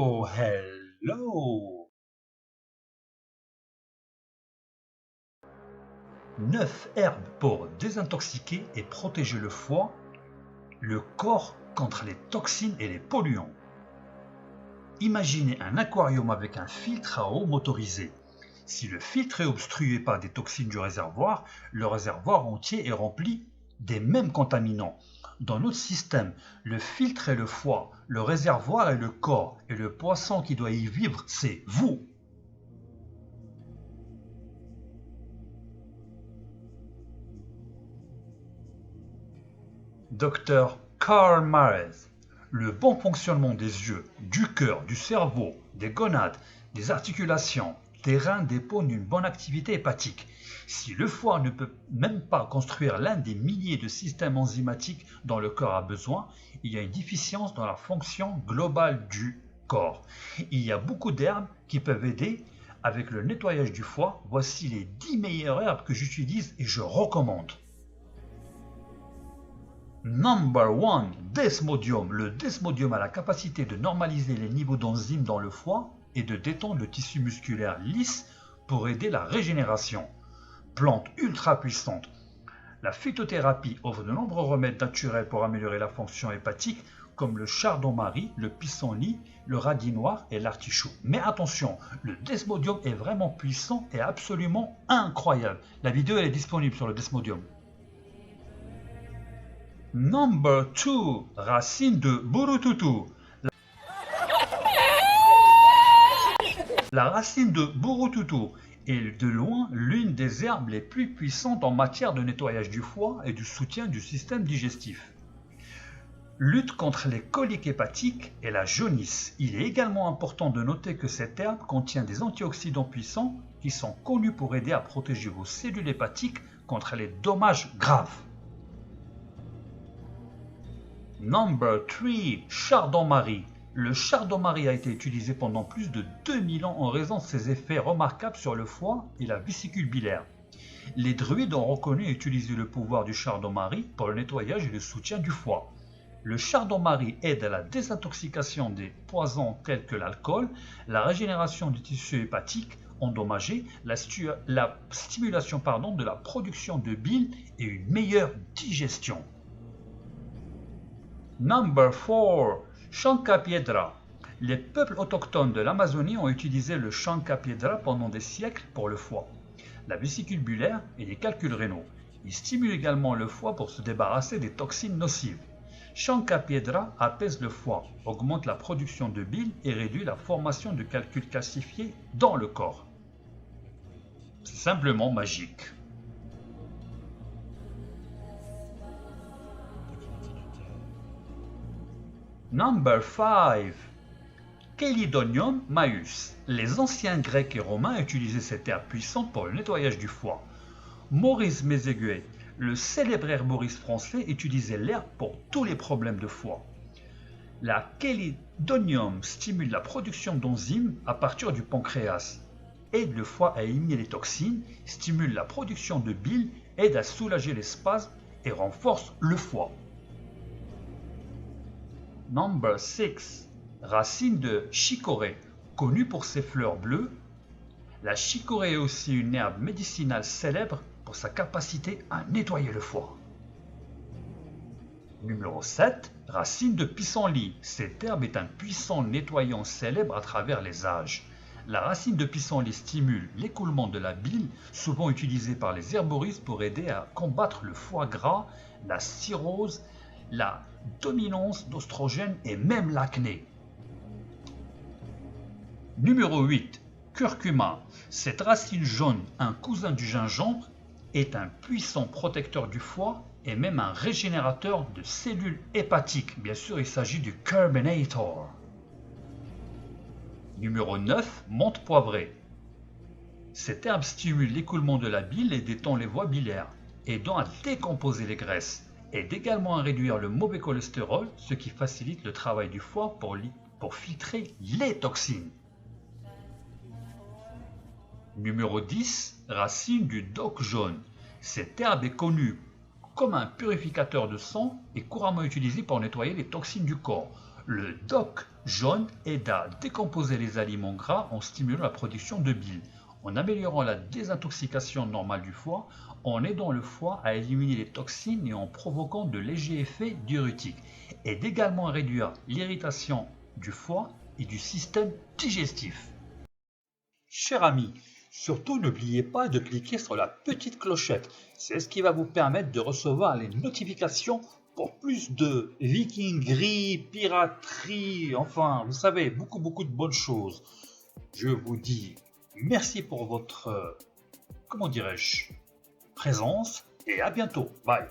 Oh hello! 9 herbes pour désintoxiquer et protéger le foie, le corps contre les toxines et les polluants. Imaginez un aquarium avec un filtre à eau motorisé. Si le filtre est obstrué par des toxines du réservoir, le réservoir entier est rempli des mêmes contaminants. Dans notre système, le filtre est le foie, le réservoir est le corps, et le poisson qui doit y vivre, c'est vous. Dr Karl Marez. Le bon fonctionnement des yeux, du cœur, du cerveau, des gonades, des articulations, des reins dépendent d'une bonne activité hépatique. Si le foie ne peut même pas construire l'un des milliers de systèmes enzymatiques dont le corps a besoin, il y a une déficience dans la fonction globale du corps. Il y a beaucoup d'herbes qui peuvent aider avec le nettoyage du foie. Voici les 10 meilleures herbes que j'utilise et je recommande. Number 1, Desmodium. Le desmodium a la capacité de normaliser les niveaux d'enzymes dans le foie et de détendre le tissu musculaire lisse pour aider la régénération. Plante ultra puissante. La phytothérapie offre de nombreux remèdes naturels pour améliorer la fonction hépatique comme le chardon-marie, le pissenlit, le radis noir et l'artichaut. Mais attention, le desmodium est vraiment puissant et absolument incroyable. La vidéo elle est disponible sur le desmodium. Number 2, racine de burututu. La racine de burututu est de loin l'une des herbes les plus puissantes en matière de nettoyage du foie et du soutien du système digestif. Lutte contre les coliques hépatiques et la jaunisse. Il est également important de noter que cette herbe contient des antioxydants puissants qui sont connus pour aider à protéger vos cellules hépatiques contre les dommages graves. Number 3, chardon-marie. Le chardon-marie a été utilisé pendant plus de 2000 ans en raison de ses effets remarquables sur le foie et la vésicule biliaire. Les druides ont reconnu et utilisé le pouvoir du chardon-marie pour le nettoyage et le soutien du foie. Le chardon-marie aide à la désintoxication des poisons tels que l'alcool, la régénération du tissu hépatique endommagé, la stimulation de la production de bile et une meilleure digestion. Number 4, Chancapiedra. Les peuples autochtones de l'Amazonie ont utilisé le Chancapiedra pendant des siècles pour le foie, la vésicule biliaire et les calculs rénaux. Il stimule également le foie pour se débarrasser des toxines nocives. Chancapiedra apaise le foie, augmente la production de bile et réduit la formation de calculs calcifiés dans le corps. C'est simplement magique. Number 5, Chelidonium maius. Les anciens Grecs et Romains utilisaient cette herbe puissante pour le nettoyage du foie. Maurice Méséguet, le célèbre herboriste français, utilisait l'herbe pour tous les problèmes de foie. La Chelidonium stimule la production d'enzymes à partir du pancréas, aide le foie à éliminer les toxines, stimule la production de bile, aide à soulager les spasmes et renforce le foie. Number 6, racine de chicorée. Connue pour ses fleurs bleues, la chicorée est aussi une herbe médicinale célèbre pour sa capacité à nettoyer le foie. Numéro 7, racine de pissenlit. Cette herbe est un puissant nettoyant célèbre à travers les âges. La racine de pissenlit stimule l'écoulement de la bile, souvent utilisée par les herboristes pour aider à combattre le foie gras, la cirrhose, la dominance d'oestrogènes et même l'acné. Numéro 8, curcuma. Cette racine jaune, un cousin du gingembre, est un puissant protecteur du foie et même un régénérateur de cellules hépatiques. Bien sûr, il s'agit du Curbinator. Numéro 9, menthe poivrée. Cette herbe stimule l'écoulement de la bile et détend les voies biliaires, aidant à décomposer les graisses. Aide également à réduire le mauvais cholestérol, ce qui facilite le travail du foie pour filtrer les toxines. Numéro 10, racine du dock jaune. Cette herbe est connue comme un purificateur de sang et couramment utilisée pour nettoyer les toxines du corps. Le dock Jaune aide à décomposer les aliments gras en stimulant la production de bile, en améliorant la désintoxication normale du foie, en aidant le foie à éliminer les toxines et en provoquant de légers effets diurétiques. Aide également à réduire l'irritation du foie et du système digestif. Cher ami, surtout n'oubliez pas de cliquer sur la petite clochette. C'est ce qui va vous permettre de recevoir les notifications pour plus de vikingerie, piraterie, enfin, vous savez, beaucoup de bonnes choses. Je vous dis merci pour votre, comment dirais-je, présence et à bientôt. Bye.